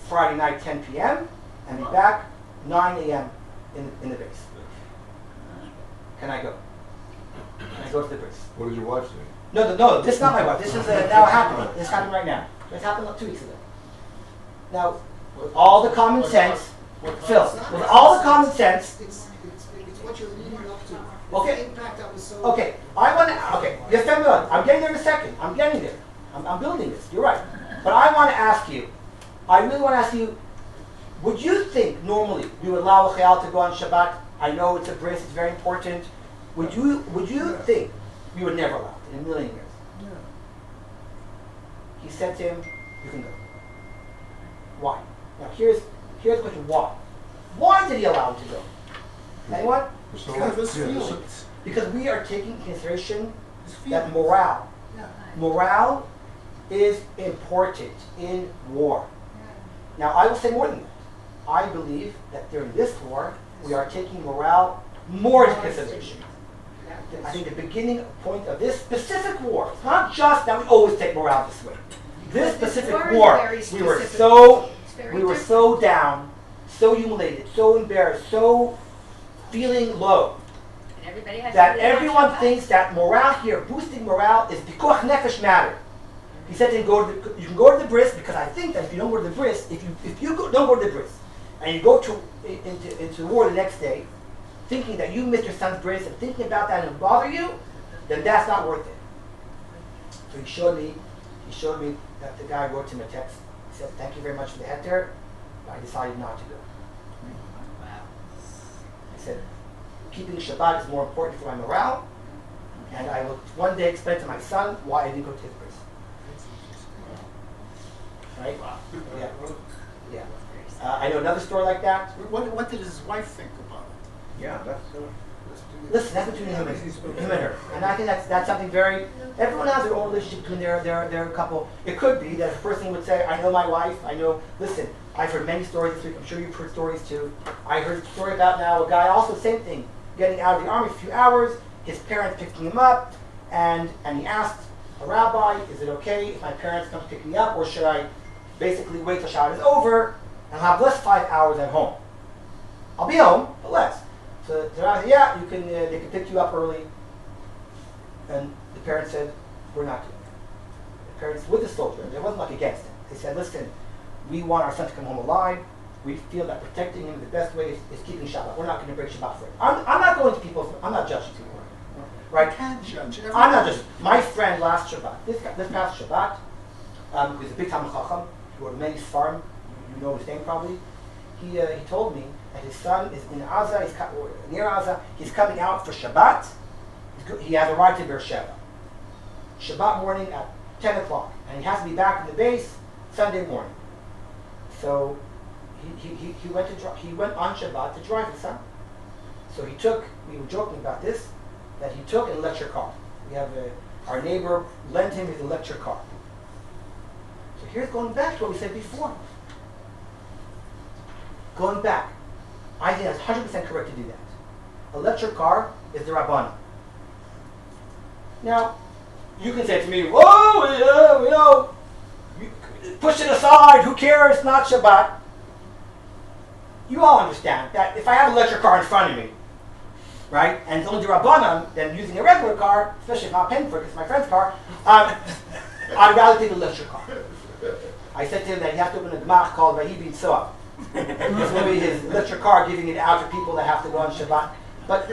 Friday night, 10 p.m., and be back 9 a.m. in the base. Can I go? Can I go to the bris? What did your wife say? No, this is not my wife. This is now happening. This happened right now. This happened 2 weeks ago. Now, with all the common sense, Phil, with all the common sense, It's what you're leading up to. Okay. The impact I was so. okay, yes, I'm getting there in a second. I'm getting there. I'm building this. You're right. But I really want to ask you, would you think normally we would allow a chayal to go on Shabbat? I know it's a bris, it's very important. Would you think we would never allow it in a million years? Yeah. He said to him, you can go. Why? Now here's the question, why? Why did he allow him to go? Anyone? So, Because of his yeah, feelings. Because we are taking into consideration His that feelings. morale is important in war. Now I will say more than that. I believe that during this war, we are taking morale more into consideration. I think the beginning point of this specific war, it's not just that we always take morale this way. This specific war, we were so down, so humiliated, so embarrassed, so feeling low, And everybody has that to do it on everyone Shabbat. thinks that morale here, boosting morale, is pikuach nefesh matter. He said to him, you can go to the bris, because I think that if you don't go to the bris, if you don't go to the bris, and you go into the war the next day, thinking that you missed your son's bris and thinking about that and it'll bother you, then that's not worth it. So he showed me that the guy wrote him a text. He said, thank you very much for the hectare, but I decided not to go. Wow. I said, keeping Shabbat is more important for my morale, and I will one day explain to my son why I didn't go to his place. Right? Yeah. Yeah. I know another story like that. What did his wife think about it? Yeah, that's Listen, that's between him and her. And I think that's something very, everyone has their own relationship between their couple. It could be that a person would say, I know my wife, listen, I've heard many stories this week, I'm sure you've heard stories too. I heard a story about now a guy also, same thing, getting out of the army a few hours, his parents picking him up, and he asked a rabbi, is it okay if my parents come to pick me up, or should I basically wait till Shabbat is over, and I'll have less 5 hours at home? I'll be home, but less. So the rabbi said, yeah, they can pick you up early. And the parents said, we're not doing it. The parents, with the soldier, they wasn't like against him. They said, listen, we want our son to come home alive. We feel that protecting him the best way is keeping Shabbat. We're not going to break Shabbat for him. I'm not going to people, I'm not judging people. Right? You can't judge. I'm not just, my friend last Shabbat, this past Shabbat, who's a big Talmid Chacham, who wrote many Sfarim, you know his name probably, he told me that his son is in Gaza, near Gaza, he's coming out for Shabbat. He has a ride to Beersheba. Shabbat morning at 10 o'clock. And he has to be back in the base Sunday morning. So he went on Shabbat to drive his son. So we were joking about this, that he took an electric car. We have our neighbor lent him his electric car. So here's going back to what we said before. Going back, I think that's 100% correct to do that. Electric car is the Rabbanim. Now, you can say to me, whoa, push it aside, who cares, not Shabbat. You all understand that if I have an electric car in front of me, right, and it's only the Rabbanim, then using a regular car, especially if I'm not paying for it, because it's my friend's car, I'd rather take the electric car. I said to him that he has to open a gemach called Vahi Bin Soah. This will be his electric car giving it out to people that have to go on Shabbat. But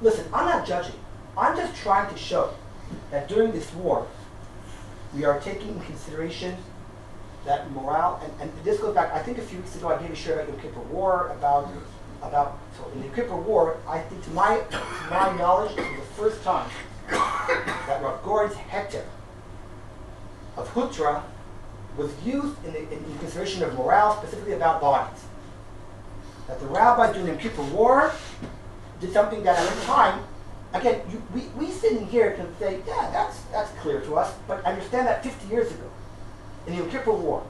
listen, I'm not judging. I'm just trying to show that during this war, we are taking in consideration that morale, and this goes back, I think a few weeks ago I gave a share about Yom Kippur War, about so in the Yom Kippur War, I think to my knowledge, it was the first time that Rav Goren's hectare of Hutra was used in consideration of morale, specifically about bodies. That the rabbis during the Yom Kippur War did something that at the time, again, we sitting here can say, yeah, that's clear to us, but understand that 50 years ago, in the Yom Kippur War,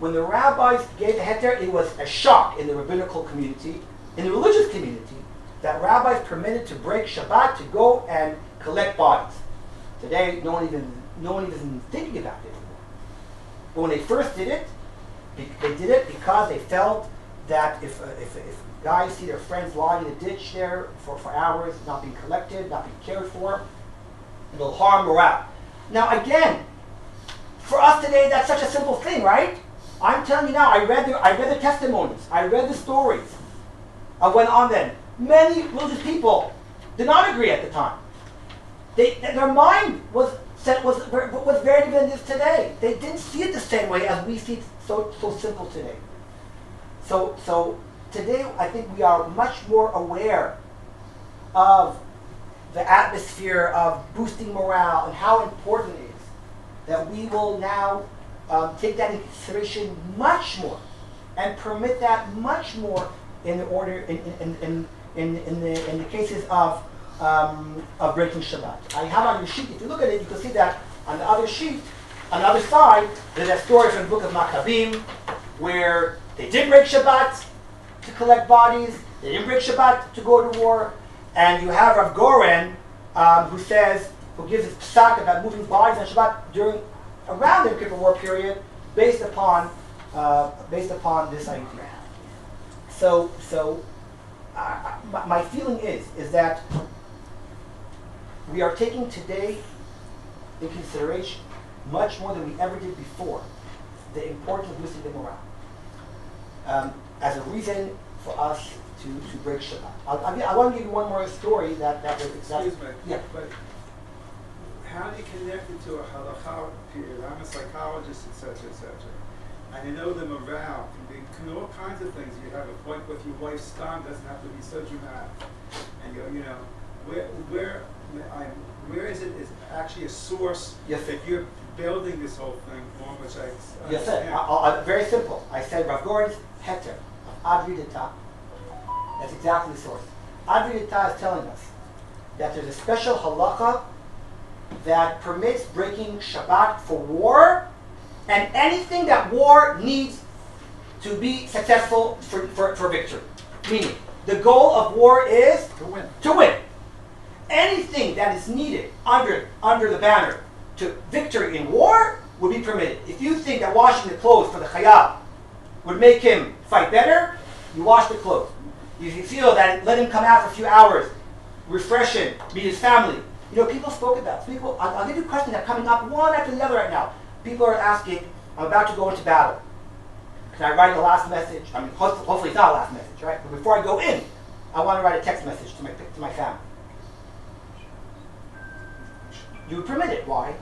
when the rabbis gave the hectare, it was a shock in the rabbinical community, in the religious community, that rabbis permitted to break Shabbat to go and collect bodies. Today, no one even thinking about it. But when they first did it, they did it because they felt that if guys see their friends lying in a ditch there for hours, not being collected, not being cared for, it'll harm morale. Now again, for us today, that's such a simple thing, right? I'm telling you now, I read the testimonies, I read the stories of what went on then. Many religious people did not agree at the time. Their mind was very different than it is today. They didn't see it the same way as we see it so simple today. So today, I think we are much more aware of the atmosphere of boosting morale and how important it is that we will now take that into consideration much more and permit that much more in the order in the cases of breaking Shabbat. I have on your sheet, if you look at it, you can see that on the other sheet, on the other side, there's a story from the book of Maccabim where they did break Shabbat to collect bodies, they didn't break Shabbat to go to war, and you have Rav Goren who gives his psak about moving bodies on Shabbat around the Yom Kippur War period based upon this idea. So my feeling is that we are taking today in consideration much more than we ever did before the importance of boosting the morale as a reason for us to break Shabbat. I want to give you one more story that was exactly. Excuse me. Yeah. But how do you connect it to a halacha period? I'm a psychologist, etc., etc. And you know the morale can be all kinds of things. You have a point with your wife's stom, doesn't have to be so dramatic. And you know, where is it is actually a source Yes. that you're building this whole thing on, which I Yes, sir. understand. Very simple. I said Rav Goren's heter of Aviad Tabori. That's exactly the source. Aviad Tabori is telling us that there's a special halacha that permits breaking Shabbat for war and anything that war needs to be successful for victory. Meaning, the goal of war is To win. Anything that is needed under the banner to victory in war would be permitted. If you think that washing the clothes for the Chayab would make him fight better, you wash the clothes. If you feel that let him come out for a few hours, refresh him, meet his family. You know, people spoke about this. I'll give you questions that are coming up one after the other right now. People are asking, I'm about to go into battle. Can I write the last message? I mean, hopefully it's not a last message, right? But before I go in, I want to write a text message to my family. You would permit it. Why?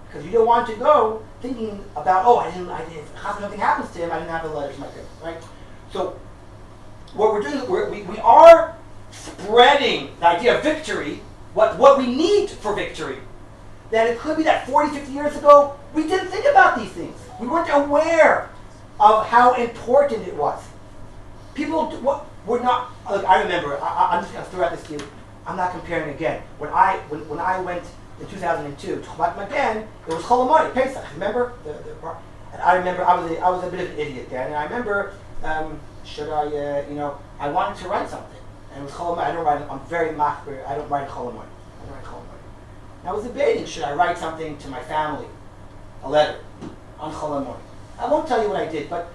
Because you don't want to go thinking about, if something happens to him, I didn't have a letter to my parents, right? So, what we're doing, we are spreading the idea of victory, what we need for victory. That it could be that 40, 50 years ago, we didn't think about these things. We weren't aware of how important it was. People were not, look, I remember, I'm just going to throw out this to you. I'm not comparing again. When I went in 2002 to Chabad Magen, it was Chol Hamoed, Pesach. Remember? And I remember I was a bit of an idiot then, and I remember I wanted to write something, and it was Chol Hamoed. I don't write. I'm very machber. I don't write Chol Hamoed. And I was debating: should I write something to my family, a letter on Chol Hamoed? I won't tell you what I did, but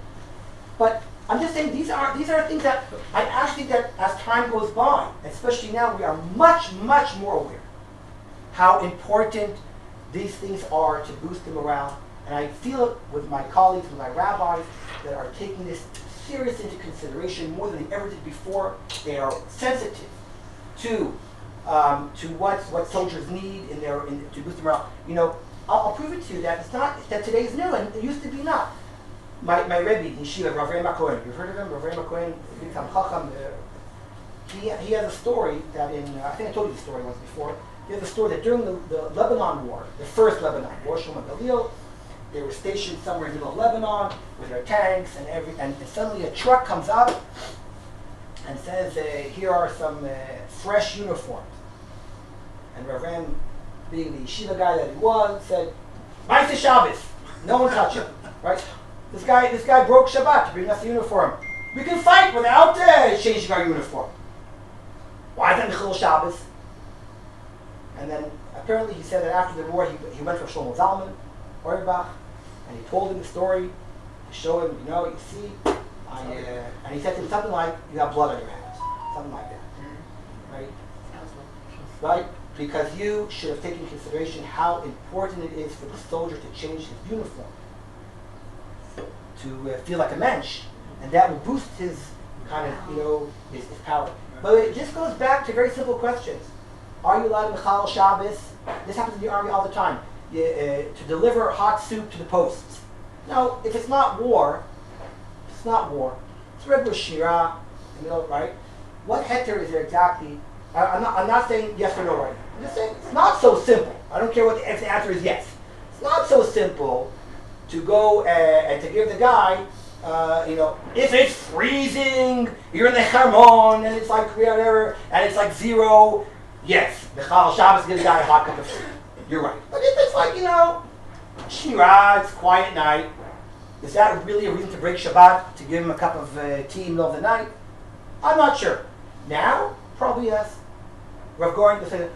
I'm just saying these are things that I actually think that as time goes by, especially now, we are much more aware how important these things are to boost the morale. And I feel it with my colleagues, with my rabbis, that are taking this seriously into consideration more than they ever did before. They are sensitive to what soldiers need to boost the morale. You know, I'll prove it to you that it's not that today is new and it used to be not. My Rebbe in Yeshiva, Rabbi Aviad, you've heard of him? Rabbi Aviad, big time chacham. He has a story that I think I told you the story once before. He has a story that during the Lebanon War, the first Lebanon War, Shlomo Galil, they were stationed somewhere in the middle of Lebanon with their tanks and suddenly a truck comes up and says, here are some fresh uniforms. And Rav being the yeshiva guy that he was, said, Ma'aseh Shabbos, no one touch him, right? This guy broke Shabbat to bring us the uniform. We can fight without changing our uniform. Why is that Mechil Shabbos? And then apparently he said that after the war he went for Shlomo Zalman, Auerbach, and he told him the story to show him, you see, and he said to him something like, you have blood on your hands, something like that, right? Right? Because you should have taken into consideration how important it is for the soldier to change his uniform, to feel like a mensch, and that will boost his kind of, his power. But it just goes back to very simple questions. Are you allowed to Mechal Shabbos? This happens in the army all the time. To deliver hot soup to the posts. Now, if it's not war, it's regular shira, right? What heter is there exactly? I'm not saying yes or no right now. I'm just saying it's not so simple. I don't care if the answer is yes. It's not so simple to go and to give the guy, if it's freezing, you're in the Hermon, and it's like whatever, and it's like 0. Yes, the Chal Shabbos gives the guy a hot cup of soup. You're right. But if it's like, Shira, it's quiet night, is that really a reason to break Shabbat, to give him a cup of tea in the middle of the night? I'm not sure. Now, probably yes. Rav Goren has a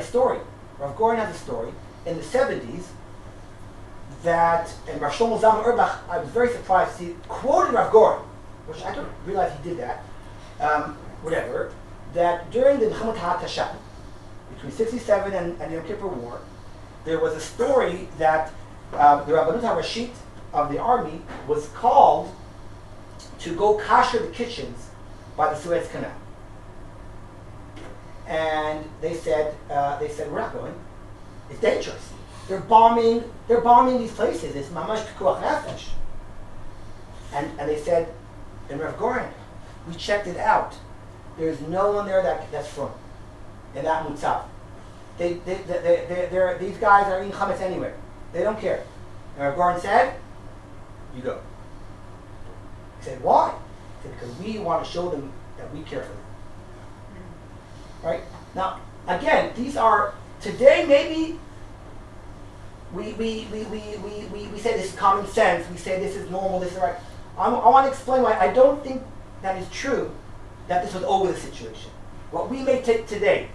story. Rav Goren has a story in the 70s that, and Rav Shlomo Zalman Auerbach, I was very surprised to see, quoted Rav Goren, which I didn't realize he did that, that during the Milchamot HaHatashah, between 67 and the Yom Kippur War, there was a story that the Rabbanut HaRashit of the army was called to go kasher the kitchens by the Suez Canal. And they said, we're not going. It's dangerous. They're bombing these places. It's mamash pikuach nefesh. And they said, in Rav Goren, we checked it out. There's no one there that's from in that mutzav. These guys are eating chametz anywhere. They don't care. And Rav Goren said, you go. He said, why? He said, because we want to show them that we care for them. Right? Now, again, these are, today maybe we say this is common sense, we say this is normal, this is right. I want to explain why I don't think that is true, that this was always the situation. What we may take today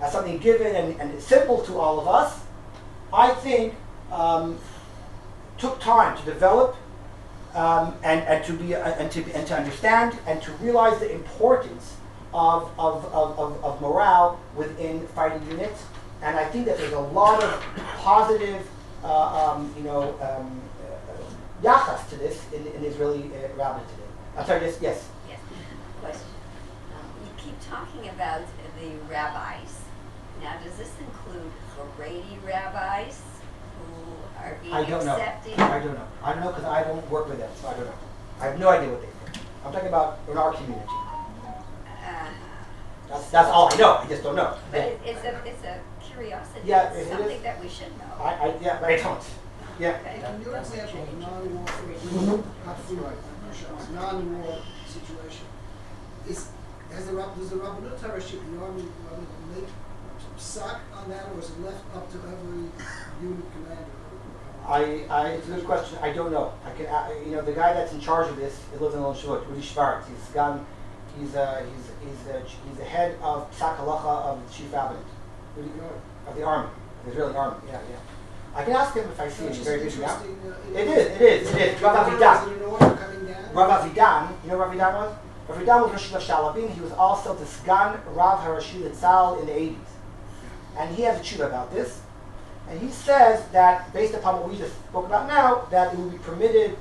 as something given and simple to all of us, I think took time to develop and to understand and to realize the importance of morale within fighting units. And I think that there's a lot of positive yachas to this in Israeli rabbis today. I'm sorry, yes? Yes, question. You keep talking about the rabbis. Now, does this include Haredi rabbis who are being accepted? I don't know. I don't know because I don't work with them, so I don't know. I have no idea what they think. I'm talking about in our community. That's all I know. I just don't know. But it's a curiosity. Yeah, it's something that we should know. But I don't. Yeah. Okay. In your example of non-war, non-war situation, does the Rabbanut Harashit in the army make psak on that, or is it left up to every unit commander? It's a good question. I don't know. I can, the guy that's in charge of this, he lives in Lon Shavot, Udi Schwartz. He's the head of psak halacha of the chief rabbinate of the army, the Israeli army. Yeah. I can ask him if I see him. Very busy now. It is. Rav Avidan. Rav Avidan. You know what Rav Avidan was? Rav Avidan was Rosh Hashalabim. He was also the Sgan Rav Harashi Litzal in the 80s. And he has a tshuva about this. And he says that, based upon what we just spoke about now, that it would be permitted.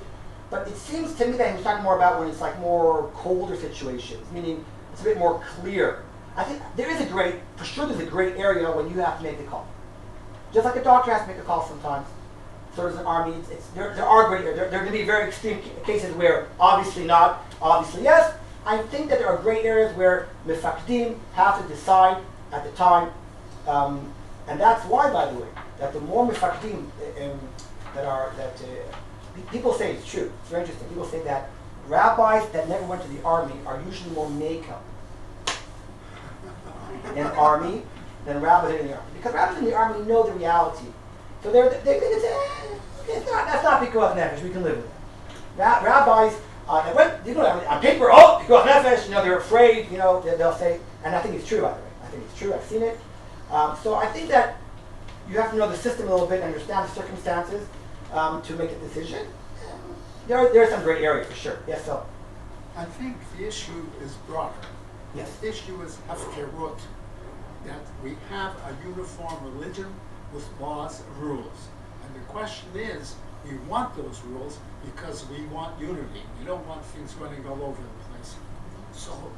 But it seems to me that he was talking more about when it's like more colder situations, meaning it's a bit more clear. I think there's a great area when you have to make the call. Just like a doctor has to make a call sometimes, so does an army. There are great areas. There are going to be very extreme cases where obviously not, obviously yes. I think that there are great areas where mefakdim have to decide at the time, and that's why, by the way, that the more mefakdim people say it's true. It's very interesting. People say that rabbis that never went to the army are usually more makeup in the army than rabbis in the army. Because rabbis in the army know the reality. So they can say, that's not pikuach nefesh, we can live with it. Rabbis, on paper, pikuach nefesh, they're afraid, they'll say, and I think it's true, by the way. I think it's true, I've seen it. So I think that you have to know the system a little bit, understand the circumstances to make a decision. There are some gray areas for sure. Yes, so. I think the issue is broader. Yes. The issue is hefkerut, that we have a uniform religion with laws and rules. And the question is, we want those rules because we want unity. We don't want things running all over the place. So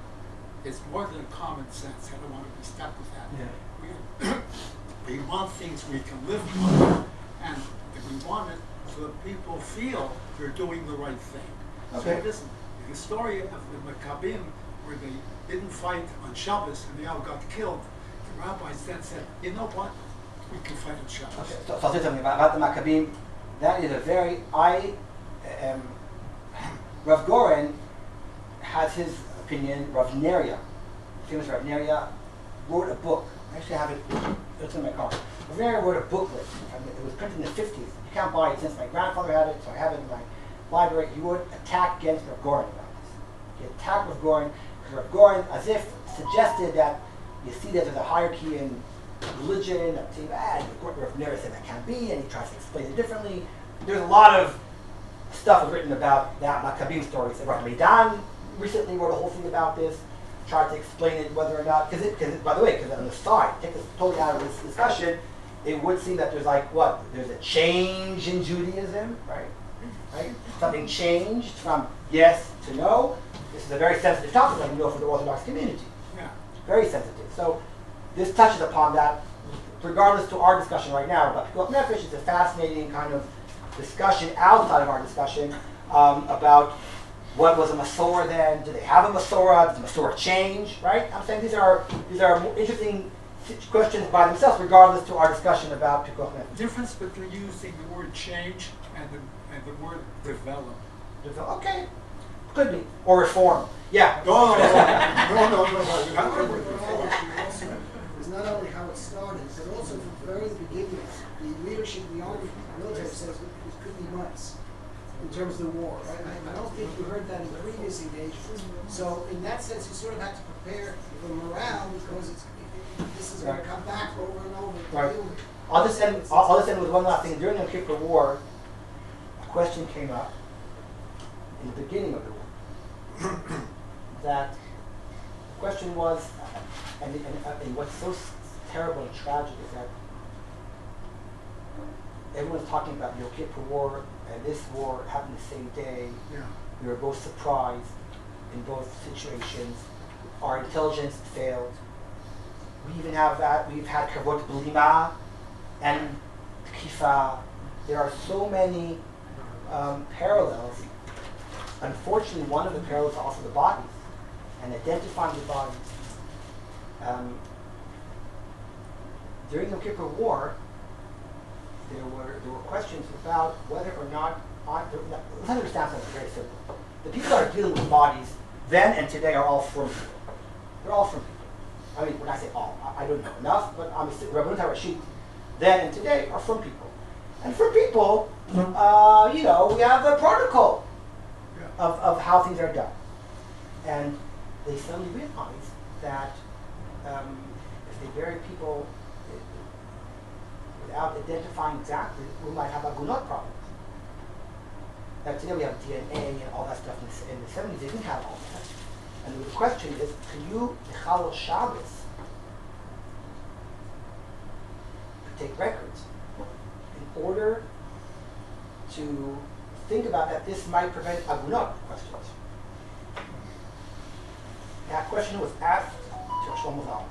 it's more than common sense. I don't want to be stuck with that. Yeah. We want things we can live with, and we want it so that people feel they're doing the right thing. Okay. So listen, the story of the Maccabim, where they didn't fight on Shabbos and they all got killed, the rabbis then said, you know what, we can fight on Shabbos. Okay, so I'll say something about the Maccabim. That is a very, Rav Goren has his opinion. Rav Neria, famous Rav Neria, wrote a book. I actually have it, it's in my car. Rav Neria wrote a booklet. It was printed in the 50s. You can't buy it since my grandfather had it, so I have it in my library. He wrote an attack against Rav Goren about this. He attacked Rav Goren, because Rav Goren, as if suggested that you see that there's a hierarchy in religion, Rav Neria said that can't be, and he tries to explain it differently. There's a lot of stuff written about that Maccabim story. So Rabbi Aviad recently wrote a whole thing about this, tried to explain it whether or not, because by the way, because on the side, take this totally out of this discussion, it would seem that there's there's a change in Judaism, right? Right? Something changed from yes to no. This is a very sensitive topic, like we know, for the Orthodox community. Yeah. Very sensitive. So this touches upon that, regardless to our discussion right now about Pikuach Nefesh. It's a fascinating kind of discussion outside of our discussion about what was a Masorah then. Do they have a Masorah? Does the Masorah change? Right? I'm saying these are more interesting questions by themselves, regardless to our discussion about Pikuach Nefesh. Difference between using the word change and the word develop. Okay, could be, or reform. Yeah. No. Is not only how it started, but also from the very beginning, the leadership of the army, military says it could be months in terms of the war. Right? I don't think you heard that in previous engagements. So in that sense, you sort of have to prepare for morale because this is going to come back over and over. Right. I'll just end with one last thing. During the Yom Kippur War, a question came up in the beginning of the war. That the question was, and what's so terrible and tragic is that everyone's talking about the Yom Kippur War, and this war happened the same day. Yeah. We were both surprised in both situations. Our intelligence failed. We even have that. We've had Kavod Blima and Tkifa. There are so many parallels. Unfortunately, one of the parallels is also the bodies and identifying the bodies. During the Yom Kippur War, there were questions about whether or not. Let's understand something very simple. The people that are dealing with bodies then and today are all from people. They're all from people. I mean, when I say all, I don't know enough, but Rabbanut HaRashit then and today are from people. And from people, we have a protocol of how things are done. And they suddenly realize that if they bury people without identifying exactly, we might have agunot problems. Now today we have DNA and all that stuff in the 70s. They didn't have all that. And the question is, can you Mechalel Shabbos take records in order to think about that this might prevent agunot questions? That question was asked to Shlomo Zalman.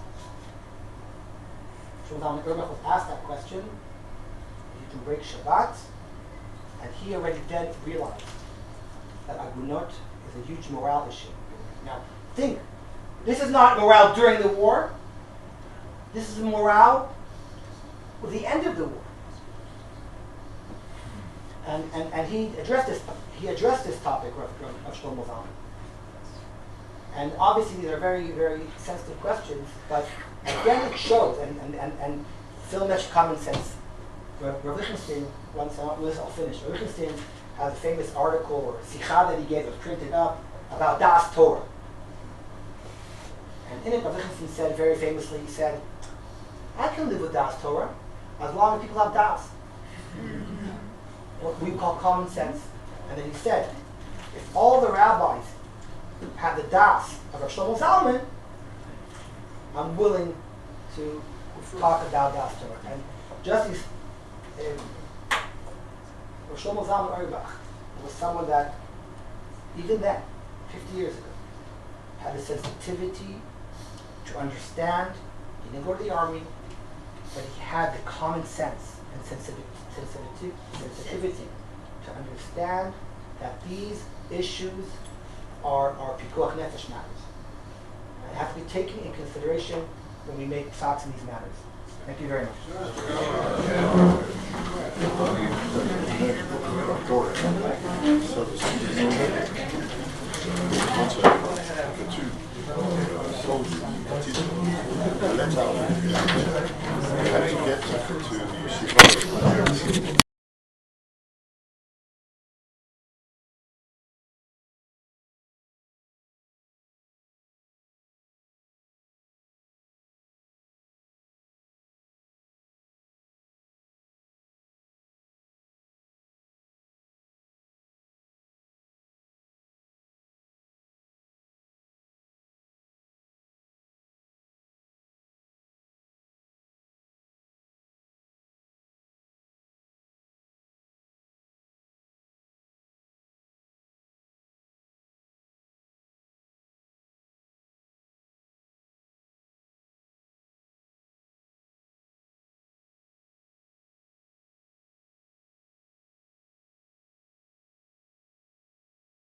Shlomo Zalman Auerbach was asked that question. You can break Shabbat, and he already then realized that agunot is a huge morale issue. Now, think, this is not morale during the war. This is morale with the end of the war. And he addressed this topic of Shlomo Zalman. And obviously these are very, very sensitive questions, but again it shows, and Phil mentioned common sense. Rav Lichtenstein, I'll finish. Rav Lichtenstein has a famous article or sikha that he gave, it was printed up, about Das Torah. And in it, Rav Lichtenstein said very famously, he said, I can live with Das Torah as long as people have Das. What we call common sense. And then he said, if all the rabbis had the Das of Rav Shlomo Zalman, I'm willing to talk about Das Torah. And just as Rav Shlomo Zalman Auerbach was someone that, even then, 50 years ago, had the sensitivity to understand. He didn't go to the army, but he had the common sense and sensitivity to understand that these issues are pikuach nefesh matters and have to be taken in consideration when we make thoughts in these matters. Thank you very much. Soldiers, had to get to the yeshiva.